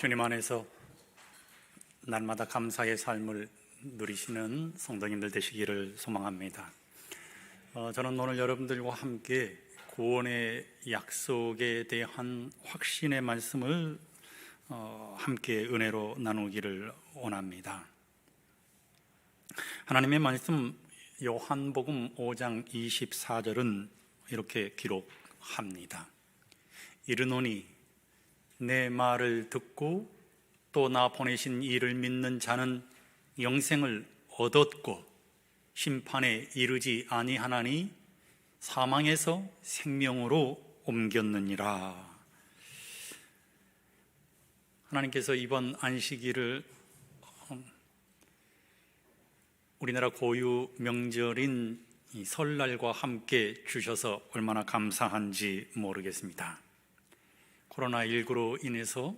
주님 안에서 날마다 감사의 삶을 누리시는 성도님들 되시기를 소망합니다. 저는 오늘 여러분들과 함께 구원의 약속에 대한 확신의 말씀을 함께 은혜로 나누기를 원합니다. 하나님의 말씀 요한복음 5장 24절은 이렇게 기록합니다. 이르노니 내 말을 듣고 또 나 보내신 이를 믿는 자는 영생을 얻었고 심판에 이르지 아니하나니 사망에서 생명으로 옮겼느니라. 하나님께서 이번 안식일을 우리나라 고유 명절인 이 설날과 함께 주셔서 얼마나 감사한지 모르겠습니다. 코로나19로 인해서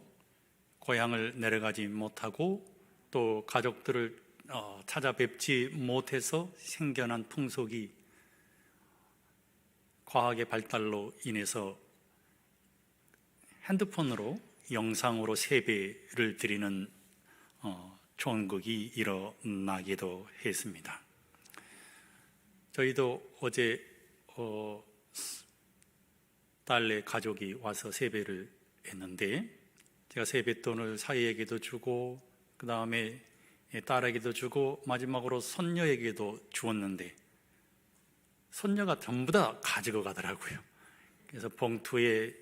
고향을 내려가지 못하고 또 가족들을 찾아뵙지 못해서 생겨난 풍속이 과학의 발달로 인해서 핸드폰으로 영상으로 세배를 드리는 종극이 일어나기도 했습니다. 저희도 어제 딸네 가족이 와서 세배를 했는데 제가 세뱃돈을 사위에게도 주고 그 다음에 딸에게도 주고 마지막으로 손녀에게도 주었는데 손녀가 전부 다 가지고 가더라고요. 그래서 봉투에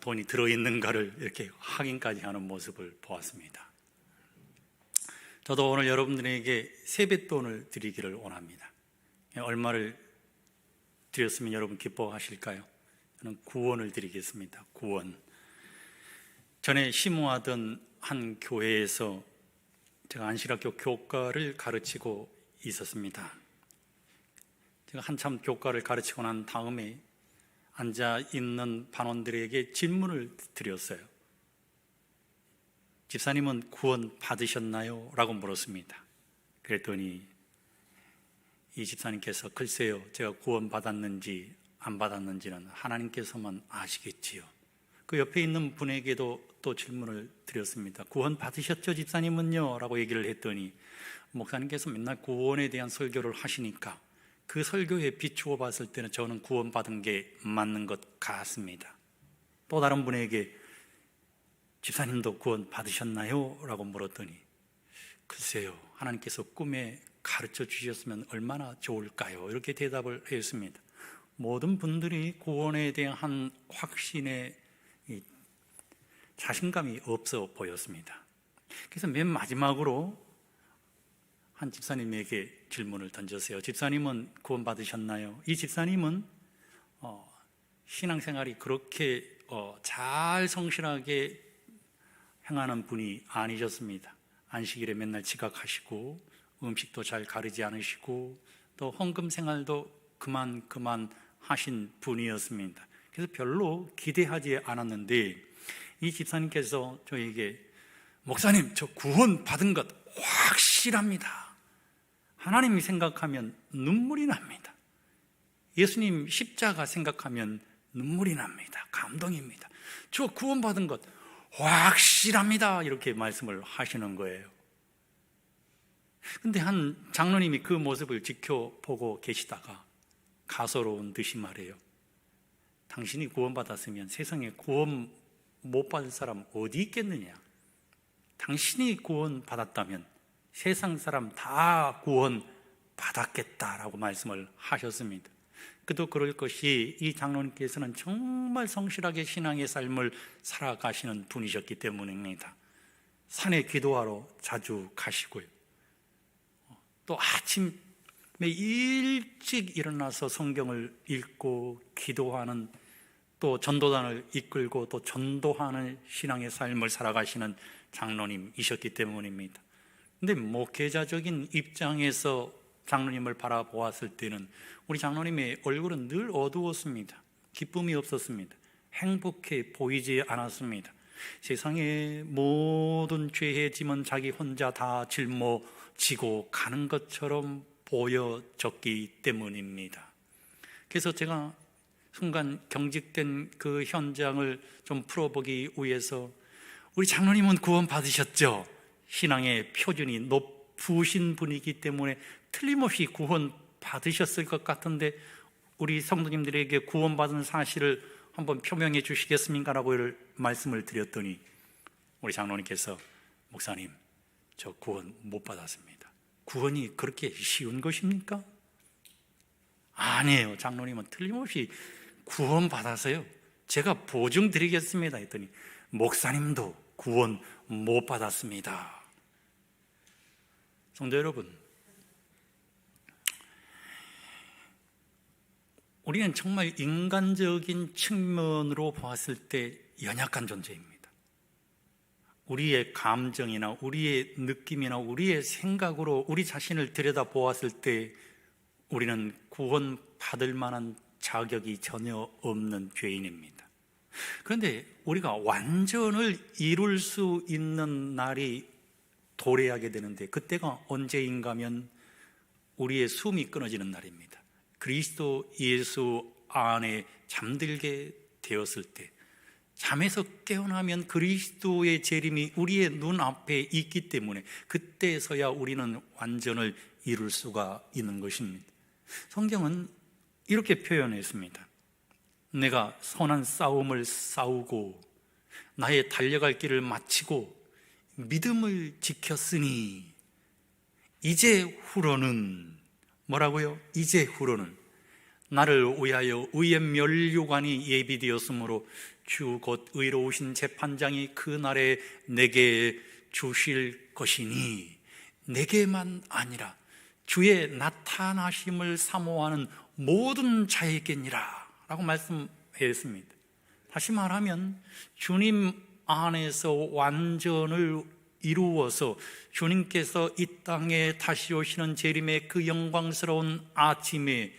돈이 들어있는가를 이렇게 확인까지 하는 모습을 보았습니다. 저도 오늘 여러분들에게 세뱃돈을 드리기를 원합니다. 얼마를 드렸으면 여러분 기뻐하실까요? 저는 구원을 드리겠습니다. 구원. 전에 심호하던 한 교회에서 제가 안식학교 교과를 가르치고 있었습니다. 제가 한참 교과를 가르치고 난 다음에 앉아있는 반원들에게 질문을 드렸어요. 집사님은 구원 받으셨나요? 라고 물었습니다. 그랬더니 이 집사님께서 글쎄요, 제가 구원 받았는지 안 받았는지는 하나님께서만 아시겠지요. 그 옆에 있는 분에게도 또 질문을 드렸습니다. 구원 받으셨죠, 집사님은요? 라고 얘기를 했더니 목사님께서 맨날 구원에 대한 설교를 하시니까 그 설교에 비추어 봤을 때는 저는 구원 받은 게 맞는 것 같습니다. 또 다른 분에게 집사님도 구원 받으셨나요? 라고 물었더니 글쎄요, 하나님께서 꿈에 가르쳐 주셨으면 얼마나 좋을까요? 이렇게 대답을 했습니다. 모든 분들이 구원에 대한 확신에 자신감이 없어 보였습니다. 그래서 맨 마지막으로 한 집사님에게 질문을 던졌어요. 집사님은 구원 받으셨나요? 이 집사님은 신앙생활이 그렇게 잘 성실하게 행하는 분이 아니셨습니다. 안식일에 맨날 지각하시고 음식도 잘 가리지 않으시고 또 헌금 생활도 그만 하신 분이었습니다. 그래서 별로 기대하지 않았는데 이 집사님께서 저에게 목사님, 저 구원 받은 것 확실합니다. 하나님이 생각하면 눈물이 납니다. 예수님 십자가 생각하면 눈물이 납니다. 감동입니다. 저 구원 받은 것 확실합니다. 이렇게 말씀을 하시는 거예요. 근데 한 장로님이 그 모습을 지켜보고 계시다가 가소로운 듯이 말해요. 당신이 구원받았으면 세상에 구원 못 받을 사람 어디 있겠느냐? 당신이 구원받았다면 세상 사람 다 구원받았겠다라고 말씀을 하셨습니다. 그도 그럴 것이 이 장로님께서는 정말 성실하게 신앙의 삶을 살아가시는 분이셨기 때문입니다. 산에 기도하러 자주 가시고요. 또 아침에 일찍 일어나서 성경을 읽고 기도하는 또 전도단을 이끌고 또 전도하는 신앙의 삶을 살아가시는 장로님이셨기 때문입니다. 그런데 목회자적인 입장에서 장로님을 바라보았을 때는 우리 장로님의 얼굴은 늘 어두웠습니다. 기쁨이 없었습니다. 행복해 보이지 않았습니다. 세상의 모든 죄의 짐은 자기 혼자 다 짊어지고 가는 것처럼 보여졌기 때문입니다. 그래서 제가 순간 경직된 그 현장을 좀 풀어보기 위해서 우리 장로님은 구원 받으셨죠? 신앙의 표준이 높으신 분이기 때문에 틀림없이 구원 받으셨을 것 같은데 우리 성도님들에게 구원받은 사실을 한번 표명해 주시겠습니까? 라고 말씀을 드렸더니 우리 장로님께서 목사님, 저 구원 못 받았습니다. 구원이 그렇게 쉬운 것입니까? 아니에요. 장로님은 틀림없이 구원 받아서요, 제가 보증 드리겠습니다 했더니 목사님도 구원 못 받았습니다. 성도 여러분, 우리는 정말 인간적인 측면으로 보았을 때 연약한 존재입니다. 우리의 감정이나 우리의 느낌이나 우리의 생각으로 우리 자신을 들여다보았을 때 우리는 구원받을 만한 자격이 전혀 없는 죄인입니다. 그런데 우리가 완전을 이룰 수 있는 날이 도래하게 되는데 그때가 언제인가 하면 우리의 숨이 끊어지는 날입니다. 그리스도 예수 안에 잠들게 되었을 때, 잠에서 깨어나면 그리스도의 재림이 우리의 눈앞에 있기 때문에 그때서야 우리는 완전을 이룰 수가 있는 것입니다. 성경은 이렇게 표현했습니다. 내가 선한 싸움을 싸우고 나의 달려갈 길을 마치고 믿음을 지켰으니 이제 후로는, 뭐라고요? 이제 후로는 나를 위하여 의의 면류관이 예비되었으므로 주 곧 의로우신 재판장이 그 날에 내게 주실 것이니 내게만 아니라 주의 나타나심을 사모하는 모든 자에게니라 라고 말씀했습니다. 다시 말하면 주님 안에서 완전을 이루어서 주님께서 이 땅에 다시 오시는 재림의 그 영광스러운 아침에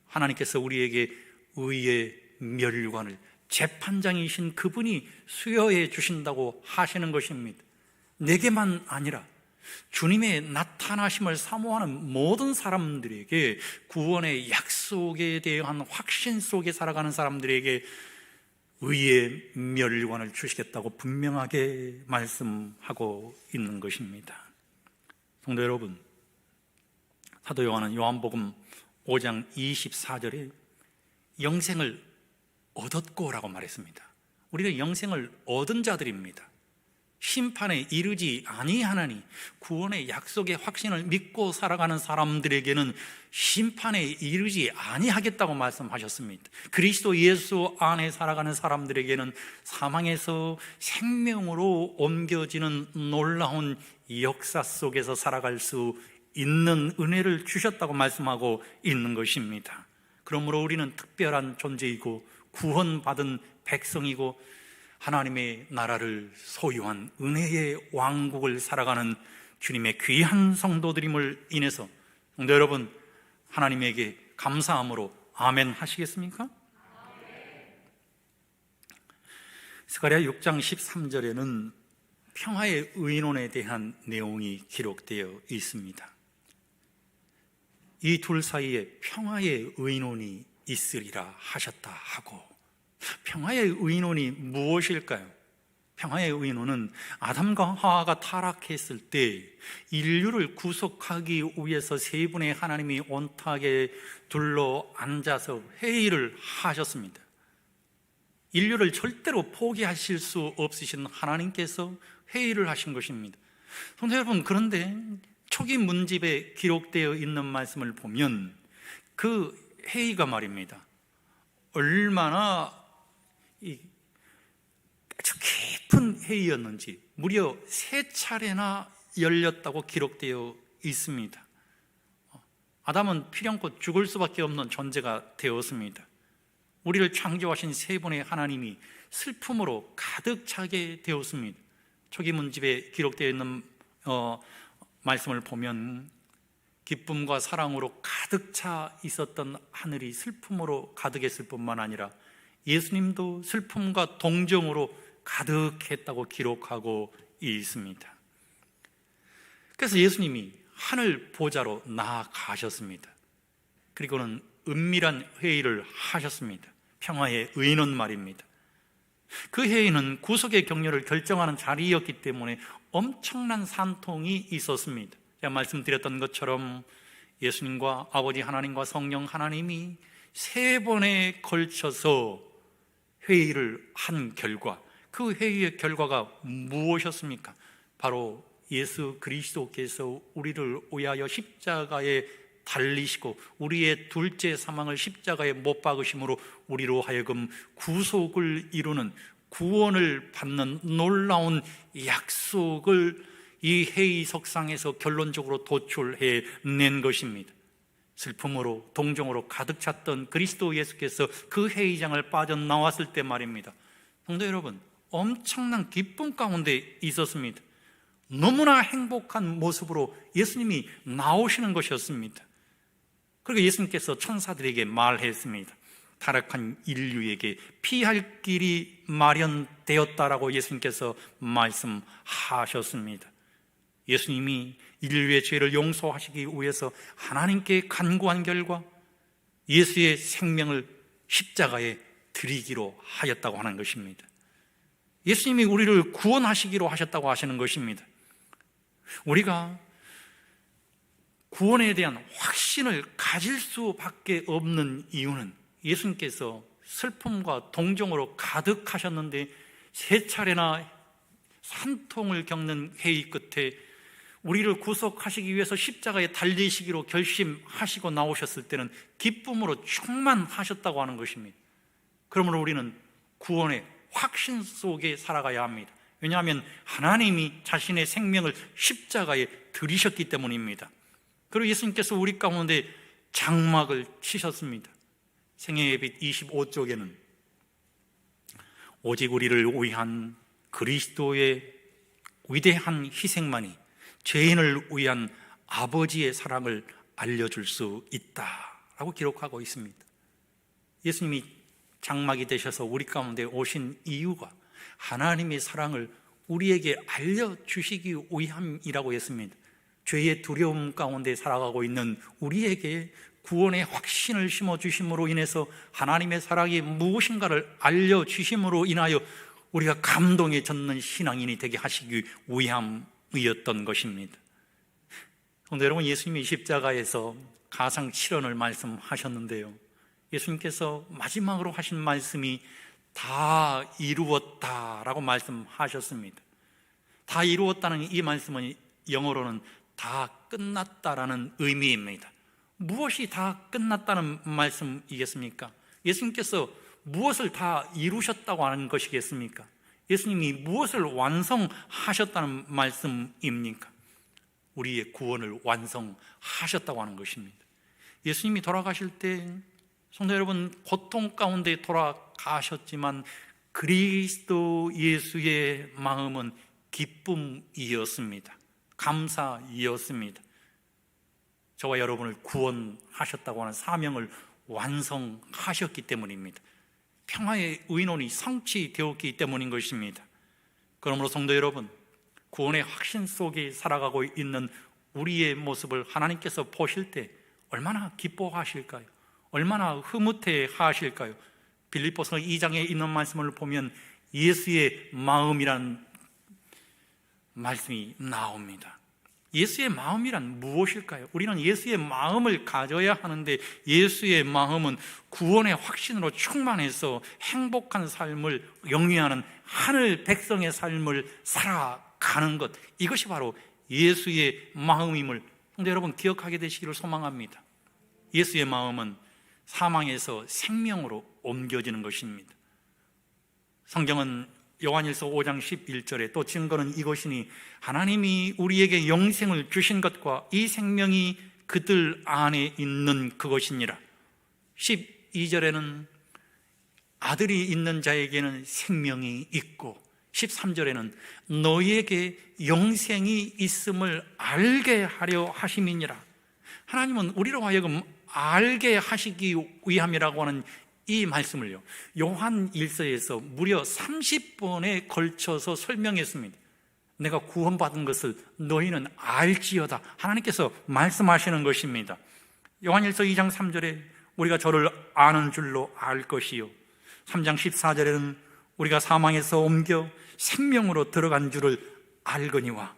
하나님께서 우리에게 의의 면류관을, 재판장이신 그분이 수여해 주신다고 하시는 것입니다. 내게만 아니라 주님의 나타나심을 사모하는 모든 사람들에게, 구원의 약속에 대한 확신 속에 살아가는 사람들에게 의의 면류관을 주시겠다고 분명하게 말씀하고 있는 것입니다. 성도 여러분, 사도 요한은 요한복음 5장 24절에 영생을 얻었고라고 말했습니다. 우리가 영생을 얻은 자들입니다. 심판에 이르지 아니하나니 구원의 약속의 확신을 믿고 살아가는 사람들에게는 심판에 이르지 아니하겠다고 말씀하셨습니다. 그리스도 예수 안에 살아가는 사람들에게는 사망에서 생명으로 옮겨지는 놀라운 역사 속에서 살아갈 수 있는 은혜를 주셨다고 말씀하고 있는 것입니다. 그러므로 우리는 특별한 존재이고 구원받은 백성이고 하나님의 나라를 소유한 은혜의 왕국을 살아가는 주님의 귀한 성도들임을 인해서 성도 여러분, 하나님에게 감사함으로 아멘 하시겠습니까? 스가랴 6장 13절에는 평화의 의논에 대한 내용이 기록되어 있습니다. 이 둘 사이에 평화의 의논이 있으리라 하셨다 하고, 평화의 의논이 무엇일까요? 평화의 의논은 아담과 하와가 타락했을 때 인류를 구속하기 위해서 세 분의 하나님이 온탁에 둘러 앉아서 회의를 하셨습니다. 인류를 절대로 포기하실 수 없으신 하나님께서 회의를 하신 것입니다. 성도 여러분, 그런데 초기 문집에 기록되어 있는 말씀을 보면 그 회의가 말입니다, 얼마나 아주 깊은 회의였는지 무려 3차례나 열렸다고 기록되어 있습니다. 아담은 필연코 죽을 수밖에 없는 존재가 되었습니다. 우리를 창조하신 세 분의 하나님이 슬픔으로 가득 차게 되었습니다. 초기 문집에 기록되어 있는 말씀을 보면 기쁨과 사랑으로 가득 차 있었던 하늘이 슬픔으로 가득했을 뿐만 아니라 예수님도 슬픔과 동정으로 가득했다고 기록하고 있습니다. 그래서 예수님이 하늘 보좌로 나아가셨습니다. 그리고는 은밀한 회의를 하셨습니다. 평화의 의논 말입니다. 그 회의는 구속의 격려를 결정하는 자리였기 때문에 엄청난 산통이 있었습니다. 제가 말씀드렸던 것처럼 예수님과 아버지 하나님과 성령 하나님이 3번에 걸쳐서 회의를 한 결과, 그 회의의 결과가 무엇이었습니까? 바로 예수 그리스도께서 우리를 위하여 십자가에 달리시고 우리의 둘째 사망을 십자가에 못 박으심으로 우리로 하여금 구속을 이루는, 구원을 받는 놀라운 약속을 이 회의석상에서 결론적으로 도출해 낸 것입니다. 슬픔으로 동정으로 가득 찼던 그리스도 예수께서 그 회의장을 빠져나왔을 때 말입니다, 성도 여러분, 엄청난 기쁨 가운데 있었습니다. 너무나 행복한 모습으로 예수님이 나오시는 것이었습니다. 그리고 예수님께서 천사들에게 말했습니다. 타락한 인류에게 피할 길이 마련되었다라고 예수님께서 말씀하셨습니다. 예수님이 인류의 죄를 용서하시기 위해서 하나님께 간구한 결과 예수의 생명을 십자가에 드리기로 하였다고 하는 것입니다. 예수님이 우리를 구원하시기로 하셨다고 하시는 것입니다. 우리가 구원에 대한 확신을 가질 수밖에 없는 이유는 예수님께서 슬픔과 동정으로 가득하셨는데 3차례나 산통을 겪는 회의 끝에 우리를 구속하시기 위해서 십자가에 달리시기로 결심하시고 나오셨을 때는 기쁨으로 충만하셨다고 하는 것입니다. 그러므로 우리는 구원의 확신 속에 살아가야 합니다. 왜냐하면 하나님이 자신의 생명을 십자가에 들이셨기 때문입니다. 그리고 예수님께서 우리 가운데 장막을 치셨습니다. 생애예빗 25쪽에는 오직 우리를 위한 그리스도의 위대한 희생만이 죄인을 위한 아버지의 사랑을 알려줄 수 있다라고 기록하고 있습니다. 예수님이 장막이 되셔서 우리 가운데 오신 이유가 하나님의 사랑을 우리에게 알려주시기 위함이라고 했습니다. 죄의 두려움 가운데 살아가고 있는 우리에게 구원의 확신을 심어주심으로 인해서 하나님의 사랑이 무엇인가를 알려주심으로 인하여 우리가 감동에 젖는 신앙인이 되게 하시기 위함이었던 것입니다. 그런데 여러분, 예수님이 십자가에서 가상칠언을 말씀하셨는데요, 예수님께서 마지막으로 하신 말씀이 다 이루었다라고 말씀하셨습니다. 다 이루었다는 이 말씀은 영어로는 다 끝났다라는 의미입니다. 무엇이 다 끝났다는 말씀이겠습니까? 예수님께서 무엇을 다 이루셨다고 하는 것이겠습니까? 예수님이 무엇을 완성하셨다는 말씀입니까? 우리의 구원을 완성하셨다고 하는 것입니다. 예수님이 돌아가실 때 성도 여러분, 고통 가운데 돌아가셨지만 그리스도 예수의 마음은 기쁨이었습니다. 감사이었습니다. 저와 여러분을 구원하셨다고 하는 사명을 완성하셨기 때문입니다. 평화의 의논이 성취되었기 때문인 것입니다. 그러므로 성도 여러분, 구원의 확신 속에 살아가고 있는 우리의 모습을 하나님께서 보실 때 얼마나 기뻐하실까요? 얼마나 흐뭇해 하실까요? 빌립보서 2장에 있는 말씀을 보면 예수의 마음이란 말씀이 나옵니다. 예수의 마음이란 무엇일까요? 우리는 예수의 마음을 가져야 하는데 예수의 마음은 구원의 확신으로 충만해서 행복한 삶을 영위하는 하늘 백성의 삶을 살아가는 것, 이것이 바로 예수의 마음임을 여러분 기억하게 되시기를 소망합니다. 예수의 마음은 사망에서 생명으로 옮겨지는 것입니다. 성경은 요한일서 5장 11절에 또 증거는 이것이니 하나님이 우리에게 영생을 주신 것과 이 생명이 그들 안에 있는 그것이니라. 12절에는 아들이 있는 자에게는 생명이 있고 13절에는 너희에게 영생이 있음을 알게 하려 하심이니라. 하나님은 우리로 하여금 알게 하시기 위함이라고 하는 이 말씀을요, 요한 1서에서 무려 30번에 걸쳐서 설명했습니다. 내가 구원받은 것을 너희는 알지어다, 하나님께서 말씀하시는 것입니다. 요한 1서 2장 3절에 우리가 저를 아는 줄로 알 것이요, 3장 14절에는 우리가 사망에서 옮겨 생명으로 들어간 줄을 알거니와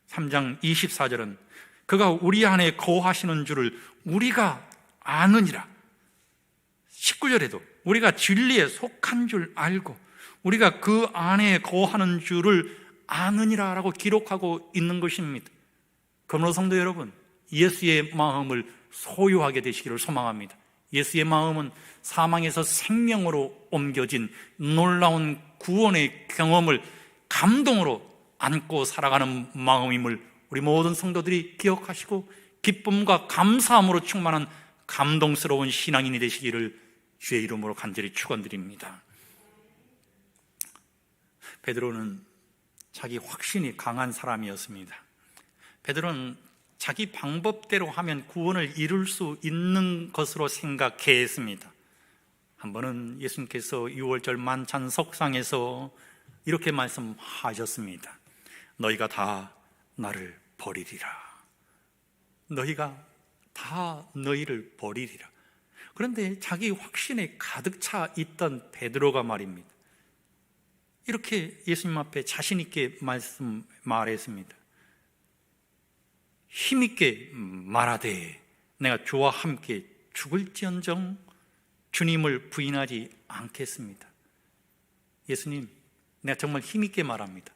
3장 24절은 그가 우리 안에 거하시는 줄을 우리가 아느니라. 19절에도 우리가 진리에 속한 줄 알고 우리가 그 안에 거하는 줄을 아느니라 라고 기록하고 있는 것입니다. 그러므로 성도 여러분, 예수의 마음을 소유하게 되시기를 소망합니다. 예수의 마음은 사망에서 생명으로 옮겨진 놀라운 구원의 경험을 감동으로 안고 살아가는 마음임을 우리 모든 성도들이 기억하시고 기쁨과 감사함으로 충만한 감동스러운 신앙인이 되시기를 주의 이름으로 간절히 축원드립니다. 베드로는 자기 확신이 강한 사람이었습니다. 베드로는 자기 방법대로 하면 구원을 이룰 수 있는 것으로 생각했습니다. 한 번은 예수님께서 6월절 만찬 석상에서 이렇게 말씀하셨습니다. 너희가 다 나를 버리리라. 너희가 다 너희를 버리리라. 그런데 자기 확신에 가득 차 있던 베드로가 말입니다, 이렇게 예수님 앞에 자신 있게 말했습니다. 힘있게 말하되 내가 주와 함께 죽을지언정 주님을 부인하지 않겠습니다. 예수님, 내가 정말 힘있게 말합니다.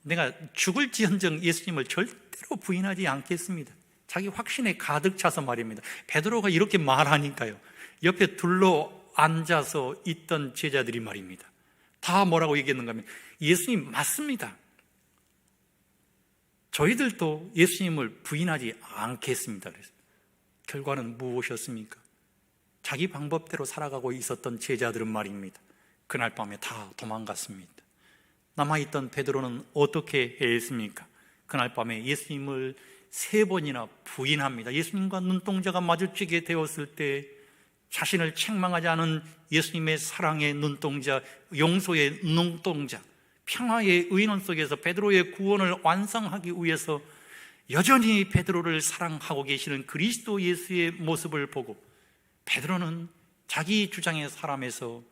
내가 죽을지언정 예수님을 절대로 부인하지 않겠습니다. 자기 확신에 가득 차서 말입니다. 베드로가 이렇게 말하니까요, 옆에 둘러 앉아서 있던 제자들이 말입니다, 다 뭐라고 얘기했는가 하면 예수님 맞습니다. 저희들도 예수님을 부인하지 않겠습니다. 그래서 결과는 무엇이었습니까? 자기 방법대로 살아가고 있었던 제자들은 말입니다, 그날 밤에 다 도망갔습니다. 남아있던 베드로는 어떻게 했습니까? 그날 밤에 예수님을 3번이나 부인합니다. 예수님과 눈동자가 마주치게 되었을 때 자신을 책망하지 않은 예수님의 사랑의 눈동자, 용서의 눈동자, 평화의 의논 속에서 베드로의 구원을 완성하기 위해서 여전히 베드로를 사랑하고 계시는 그리스도 예수의 모습을 보고 베드로는 자기 주장의 사람에서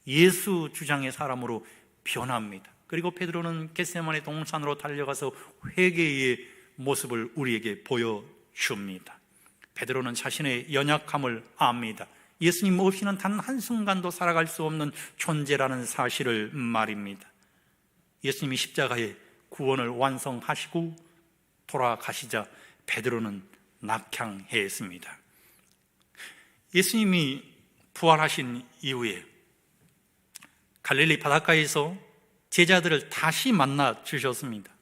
예수 주장의 사람으로 변합니다. 그리고 베드로는 겟세마네 동산으로 달려가서 회개의 모습을 우리에게 보여줍니다. 베드로는 자신의 연약함을 압니다. 예수님 없이는 단 한순간도 살아갈 수 없는 존재라는 사실을 말입니다. 예수님이 십자가에 구원을 완성하시고 돌아가시자 베드로는 낙향했습니다. 예수님이 부활하신 이후에 갈릴리 바닷가에서 제자들을 다시 만나 주셨습니다.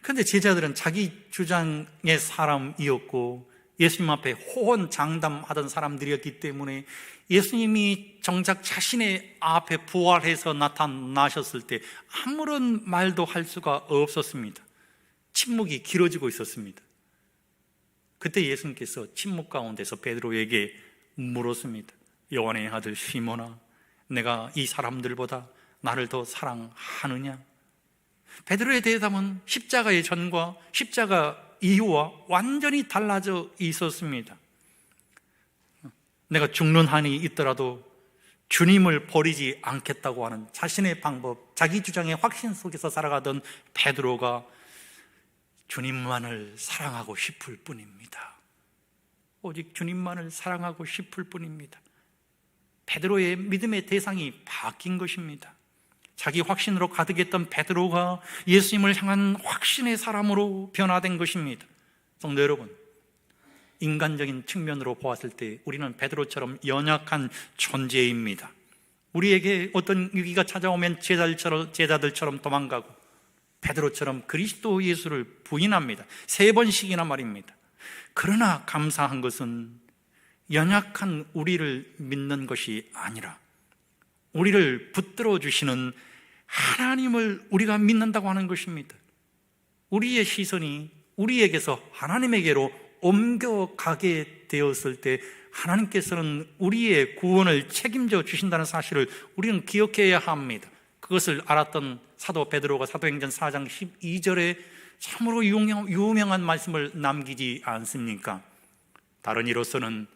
그런데 제자들은 자기 주장의 사람이었고 예수님 앞에 호언장담하던 사람들이었기 때문에 예수님이 정작 자신의 앞에 부활해서 나타나셨을 때 아무런 말도 할 수가 없었습니다. 침묵이 길어지고 있었습니다. 그때 예수님께서 침묵 가운데서 베드로에게 물었습니다. 요한의 아들 시몬아, 내가 이 사람들보다 나를 더 사랑하느냐? 베드로의 대답은 십자가의 전과 십자가 이유와 완전히 달라져 있었습니다. 내가 죽는 한이 있더라도 주님을 버리지 않겠다고 하는 자신의 방법, 자기 주장의 확신 속에서 살아가던 베드로가 주님만을 사랑하고 싶을 뿐입니다. 오직 주님만을 사랑하고 싶을 뿐입니다. 베드로의 믿음의 대상이 바뀐 것입니다. 자기 확신으로 가득했던 베드로가 예수님을 향한 확신의 사람으로 변화된 것입니다. 성도 여러분, 인간적인 측면으로 보았을 때 우리는 베드로처럼 연약한 존재입니다. 우리에게 어떤 위기가 찾아오면 제자들처럼 도망가고 베드로처럼 그리스도 예수를 부인합니다. 3번씩이나 말입니다. 그러나 감사한 것은 연약한 우리를 믿는 것이 아니라 우리를 붙들어 주시는 하나님을 우리가 믿는다고 하는 것입니다. 우리의 시선이 우리에게서 하나님에게로 옮겨가게 되었을 때 하나님께서는 우리의 구원을 책임져 주신다는 사실을 우리는 기억해야 합니다. 그것을 알았던 사도 베드로가 사도행전 4장 12절에 참으로 유명한 말씀을 남기지 않습니까? 다른 이로서는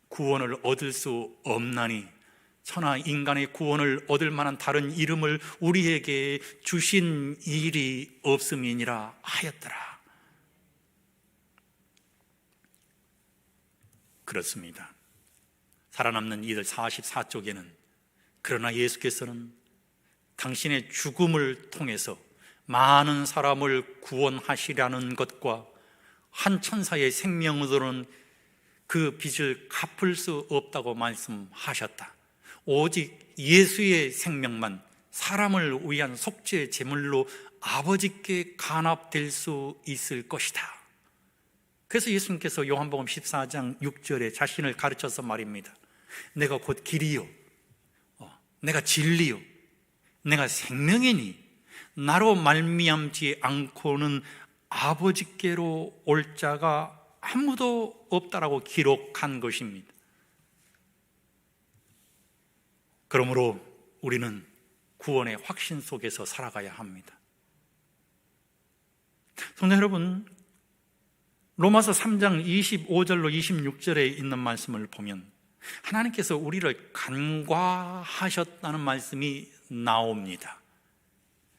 구원을 얻을 수 없나니 천하 인간의 구원을 얻을 만한 다른 이름을 우리에게 주신 일이 없음이니라 하였더라. 그렇습니다. 살아남는 이들 44쪽에는 그러나 예수께서는 당신의 죽음을 통해서 많은 사람을 구원하시려는 것과 한 천사의 생명으로는 그 빚을 갚을 수 없다고 말씀하셨다. 오직 예수의 생명만 사람을 위한 속죄 제물로 아버지께 간합될 수 있을 것이다. 그래서 예수님께서 요한복음 14장 6절에 자신을 가르쳐서 말입니다. 내가 곧 길이요, 내가 진리요, 내가 생명이니 나로 말미암지 않고는 아버지께로 올 자가 아무도 없다라고 기록한 것입니다. 그러므로 우리는 구원의 확신 속에서 살아가야 합니다. 성도 여러분, 로마서 3장 25절로 26절에 있는 말씀을 보면 하나님께서 우리를 간과하셨다는 말씀이 나옵니다.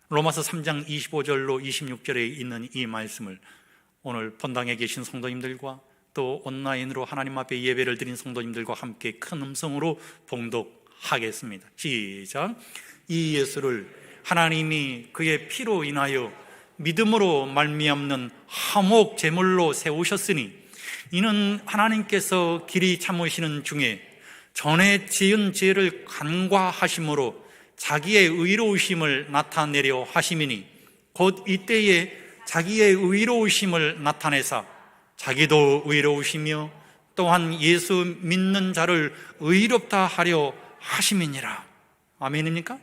로마서 3장 25절로 26절에 있는 이 말씀을 오늘 본당에 계신 성도님들과 또 온라인으로 하나님 앞에 예배를 드린 성도님들과 함께 큰 음성으로 봉독하겠습니다. 시작. 이 예수를 하나님이 그의 피로 인하여 믿음으로 말미암는 화목 제물로 세우셨으니 이는 하나님께서 길이 참으시는 중에 전에 지은 죄를 간과하심으로 자기의 의로우심을 나타내려 하심이니 곧 이때에 자기의 의로우심을 나타내사 자기도 의로우시며 또한 예수 믿는 자를 의롭다 하려 하심이니라. 아멘입니까?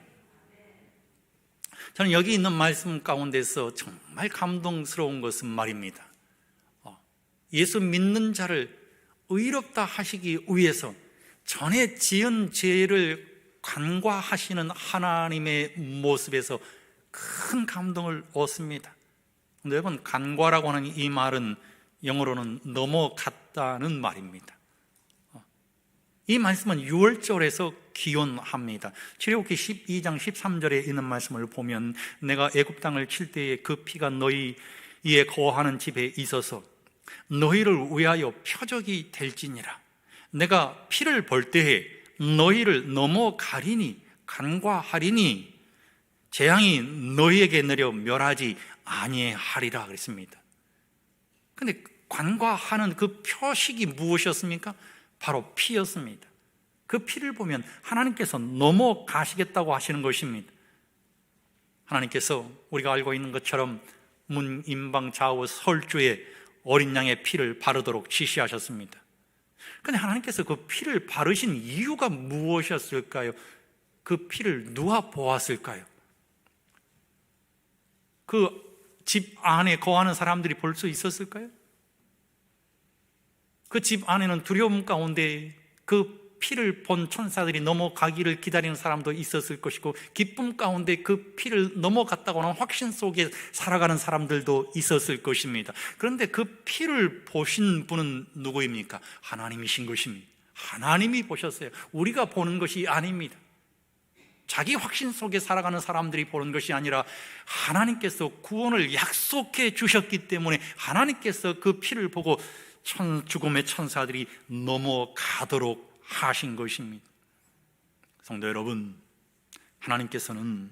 저는 여기 있는 말씀 가운데서 정말 감동스러운 것은 말입니다. 예수 믿는 자를 의롭다 하시기 위해서 전에 지은 죄를 간과하시는 하나님의 모습에서 큰 감동을 얻습니다. 여러분, 간과라고 하는 이 말은 영어로는 넘어갔다는 말입니다. 이 말씀은 6월절에서 기원합니다. 출애굽기 12장 13절에 있는 말씀을 보면 내가 애굽 땅을 칠 때에 그 피가 너희에 거하는 집에 있어서 너희를 위하여 표적이 될지니라. 내가 피를 볼 때에 너희를 넘어가리니 간과하리니 재앙이 너희에게 내려 멸하지 아니하리라 그랬습니다. 그런데 간과하는 그 표식이 무엇이었습니까? 바로 피였습니다. 그 피를 보면 하나님께서 넘어가시겠다고 하시는 것입니다. 하나님께서 우리가 알고 있는 것처럼 문, 임방, 좌우, 설주에 어린 양의 피를 바르도록 지시하셨습니다. 그런데 하나님께서 그 피를 바르신 이유가 무엇이었을까요? 그 피를 누가 보았을까요? 그 집 안에 거하는 사람들이 볼 수 있었을까요? 그 집 안에는 두려움 가운데 그 피를 본 천사들이 넘어가기를 기다리는 사람도 있었을 것이고 기쁨 가운데 그 피를 넘어갔다고 하는 확신 속에 살아가는 사람들도 있었을 것입니다. 그런데 그 피를 보신 분은 누구입니까? 하나님이신 것입니다. 하나님이 보셨어요. 우리가 보는 것이 아닙니다. 자기 확신 속에 살아가는 사람들이 보는 것이 아니라 하나님께서 구원을 약속해 주셨기 때문에 하나님께서 그 피를 보고 죽음의 천사들이 넘어가도록 하신 것입니다. 성도 여러분, 하나님께서는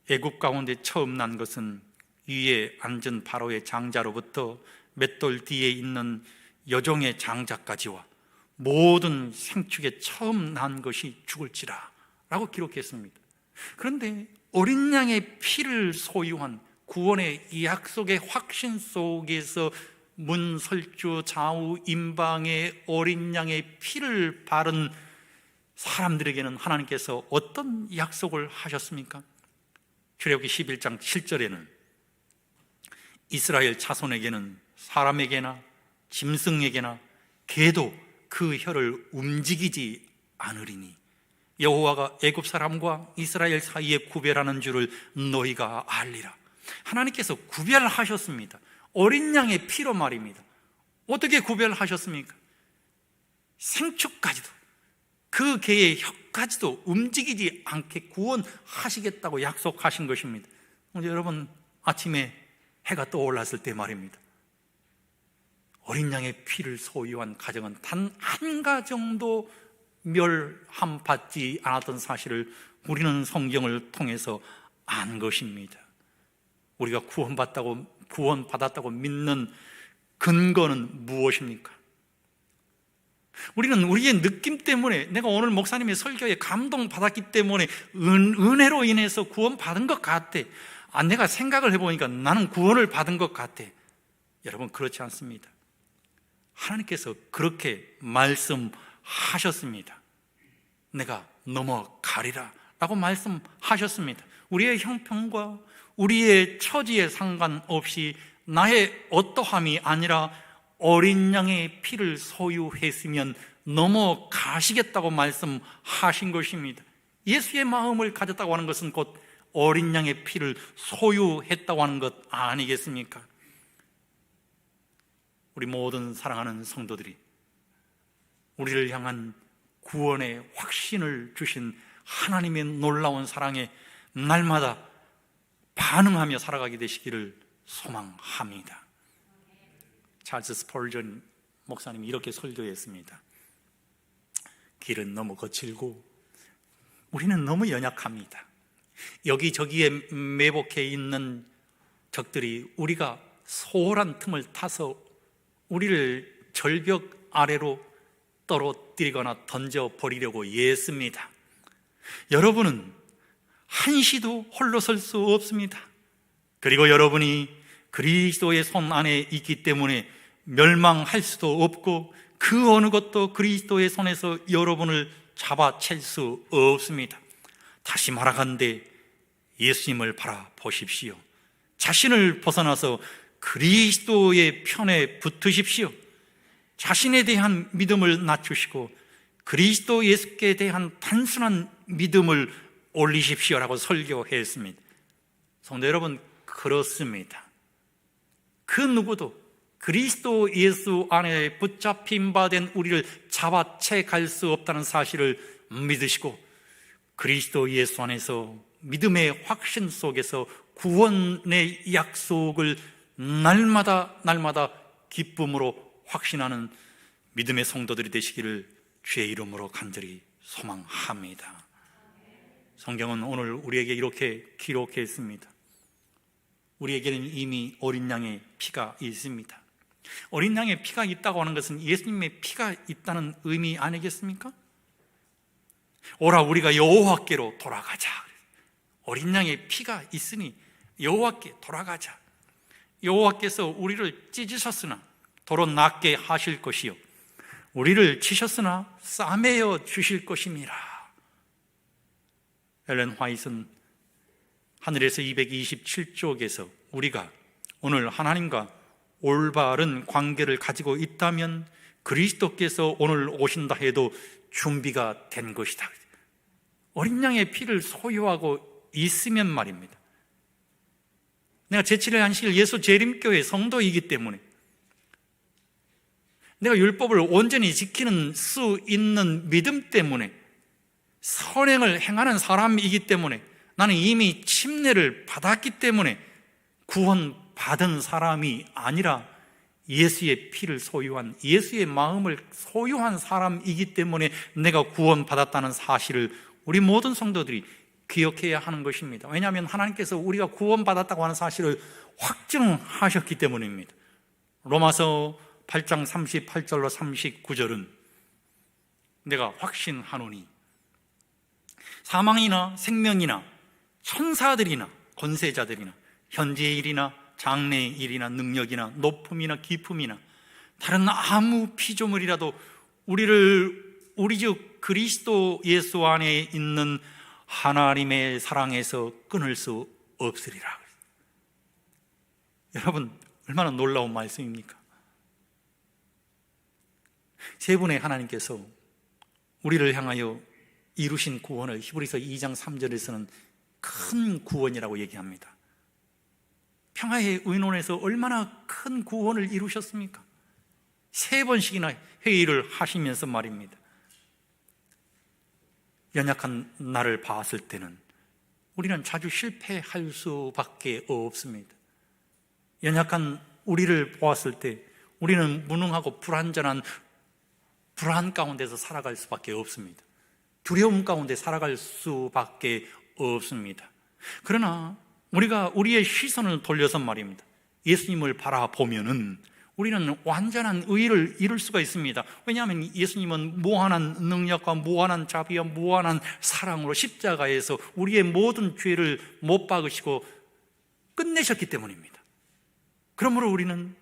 애굽 가운데 처음 난 것은 위에 앉은 바로의 장자로부터 맷돌 뒤에 있는 여종의 장자까지와 모든 생축에 처음 난 것이 죽을지라 라고 기록했습니다. 그런데 어린 양의 피를 소유한 구원의 이 약속의 확신 속에서 문설주 좌우 임방의 어린 양의 피를 바른 사람들에게는 하나님께서 어떤 약속을 하셨습니까? 출애굽기 11장 7절에는 이스라엘 자손에게는 사람에게나 짐승에게나 개도 그 혀를 움직이지 않으리니 여호와가 애굽 사람과 이스라엘 사이에 구별하는 줄을 너희가 알리라. 하나님께서 구별하셨습니다. 어린 양의 피로 말입니다. 어떻게 구별하셨습니까? 생축까지도 그 개의 끝까지도 움직이지 않게 구원하시겠다고 약속하신 것입니다. 여러분, 아침에 해가 떠올랐을 때 말입니다, 어린 양의 피를 소유한 가정은 단 한 가정도 멸함받지 않았던 사실을 우리는 성경을 통해서 안 것입니다. 우리가 구원받았다고 믿는 근거는 무엇입니까? 우리는 우리의 느낌 때문에, 내가 오늘 목사님의 설교에 감동받았기 때문에 은혜로 인해서 구원받은 것 같아. 내가 생각을 해보니까 나는 구원을 받은 것 같아. 여러분, 그렇지 않습니다. 하나님께서 그렇게 말씀하셨습니다. 내가 넘어가리라 라고 말씀하셨습니다. 우리의 형편과 우리의 처지에 상관없이 나의 어떠함이 아니라 어린 양의 피를 소유했으면 넘어가시겠다고 말씀하신 것입니다. 예수의 마음을 가졌다고 하는 것은 곧 어린 양의 피를 소유했다고 하는 것 아니겠습니까? 우리 모든 사랑하는 성도들이 우리를 향한 구원의 확신을 주신 하나님의 놀라운 사랑에 날마다 반응하며 살아가게 되시기를 소망합니다. 찰스 스펄전 목사님이 이렇게 설교했습니다. 길은 너무 거칠고 우리는 너무 연약합니다. 여기저기에 매복해 있는 적들이 우리가 소홀한 틈을 타서 우리를 절벽 아래로 떨어뜨리거나 던져버리려고 애씁니다. 여러분은 한시도 홀로 설 수 없습니다. 그리고 여러분이 그리스도의 손 안에 있기 때문에 멸망할 수도 없고 그 어느 것도 그리스도의 손에서 여러분을 잡아챌 수 없습니다. 다시 말하건대 예수님을 바라보십시오. 자신을 벗어나서 그리스도의 편에 붙으십시오. 자신에 대한 믿음을 낮추시고 그리스도 예수께 대한 단순한 믿음을 올리십시오라고 설교했습니다. 성도 여러분, 그렇습니다. 그 누구도 그리스도 예수 안에 붙잡힌 바 된 우리를 잡아채 갈 수 없다는 사실을 믿으시고 그리스도 예수 안에서 믿음의 확신 속에서 구원의 약속을 날마다 기쁨으로 확신하는 믿음의 성도들이 되시기를 주의 이름으로 간절히 소망합니다. 성경은 오늘 우리에게 이렇게 기록했습니다. 우리에게는 이미 어린 양의 피가 있습니다. 어린 양의 피가 있다고 하는 것은 예수님의 피가 있다는 의미 아니겠습니까? 오라 우리가 여호와께로 돌아가자. 어린 양의 피가 있으니 여호와께 돌아가자. 여호와께서 우리를 찢으셨으나 도로 낫게 하실 것이요 우리를 치셨으나 싸매어 주실 것임이라. 엘렌 화이트는 하늘에서 227쪽에서 우리가 오늘 하나님과 올바른 관계를 가지고 있다면 그리스도께서 오늘 오신다 해도 준비가 된 것이다. 어린 양의 피를 소유하고 있으면 말입니다. 내가 제7일 안식일 예수 재림교회 성도이기 때문에 내가 율법을 온전히 지키는 수 있는 믿음 때문에 선행을 행하는 사람이기 때문에 나는 이미 침례를 받았기 때문에 구원받은 사람이 아니라 예수의 피를 소유한, 예수의 마음을 소유한 사람이기 때문에 내가 구원받았다는 사실을 우리 모든 성도들이 기억해야 하는 것입니다. 왜냐하면 하나님께서 우리가 구원받았다고 하는 사실을 확증하셨기 때문입니다. 로마서 8장 38절로 39절은 내가 확신하노니 사망이나 생명이나 천사들이나 권세자들이나 현재의 일이나 장래의 일이나 능력이나 높음이나 깊음이나 다른 아무 피조물이라도 우리 주 그리스도 예수 안에 있는 하나님의 사랑에서 끊을 수 없으리라. 여러분, 얼마나 놀라운 말씀입니까? 세 분의 하나님께서 우리를 향하여 이루신 구원을 히브리서 2장 3절에서는 큰 구원이라고 얘기합니다. 평화의 의논에서 얼마나 큰 구원을 이루셨습니까? 3번씩이나 회의를 하시면서 말입니다. 연약한 나를 봤을 때는 우리는 자주 실패할 수밖에 없습니다. 연약한 우리를 보았을 때 우리는 무능하고 불완전한 불안 가운데서 살아갈 수밖에 없습니다. 두려움 가운데 살아갈 수밖에 없습니다. 그러나 우리가 우리의 시선을 돌려서 말입니다, 예수님을 바라보면은 우리는 완전한 의를 이룰 수가 있습니다. 왜냐하면 예수님은 무한한 능력과 무한한 자비와 무한한 사랑으로 십자가에서 우리의 모든 죄를 못 박으시고 끝내셨기 때문입니다. 그러므로 우리는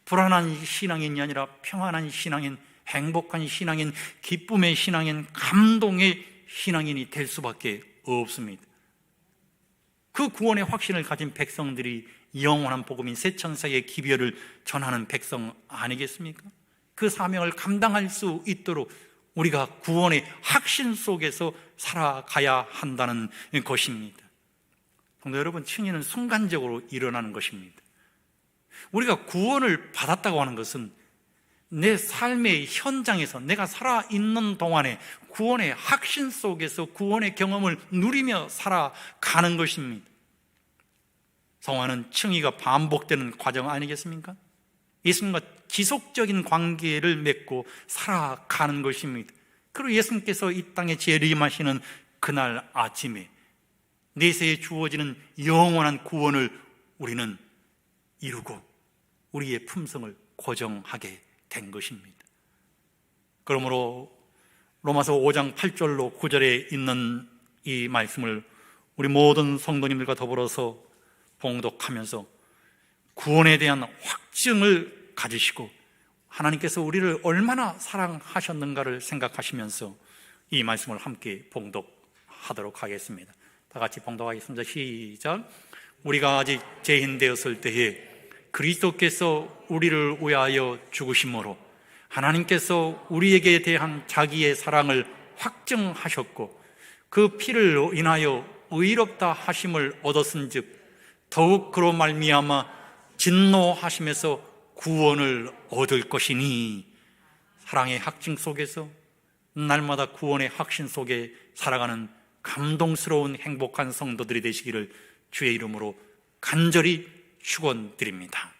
불안한 신앙인이 아니라 평안한 신앙인, 행복한 신앙인, 기쁨의 신앙인, 감동의 신앙인이 될 수밖에 없습니다. 그 구원의 확신을 가진 백성들이 영원한 복음인 새 천사의 기별을 전하는 백성 아니겠습니까? 그 사명을 감당할 수 있도록 우리가 구원의 확신 속에서 살아가야 한다는 것입니다. 성도 여러분, 칭의는 순간적으로 일어나는 것입니다. 우리가 구원을 받았다고 하는 것은 내 삶의 현장에서 내가 살아있는 동안에 구원의 확신 속에서 구원의 경험을 누리며 살아가는 것입니다. 성화는 칭의가 반복되는 과정 아니겠습니까? 예수님과 지속적인 관계를 맺고 살아가는 것입니다. 그리고 예수님께서 이 땅에 재림하시는 그날 아침에 내세에 주어지는 영원한 구원을 우리는 이루고 우리의 품성을 고정하게 된 것입니다. 그러므로 로마서 5장 8절로 9절에 있는 이 말씀을 우리 모든 성도님들과 더불어서 봉독하면서 구원에 대한 확증을 가지시고 하나님께서 우리를 얼마나 사랑하셨는가를 생각하시면서 이 말씀을 함께 봉독하도록 하겠습니다. 다 같이 봉독하겠습니다. 시작. 우리가 아직 죄인 되었을 때에 그리스도께서 우리를 위하여 죽으심으로 하나님께서 우리에게 대한 자기의 사랑을 확증하셨고 그 피를 인하여 의롭다 하심을 얻었은즉 더욱 그로 말미암아 진노하심에서 구원을 얻을 것이니, 사랑의 확증 속에서 날마다 구원의 확신 속에 살아가는 감동스러운 행복한 성도들이 되시기를 주의 이름으로 간절히 축원드립니다.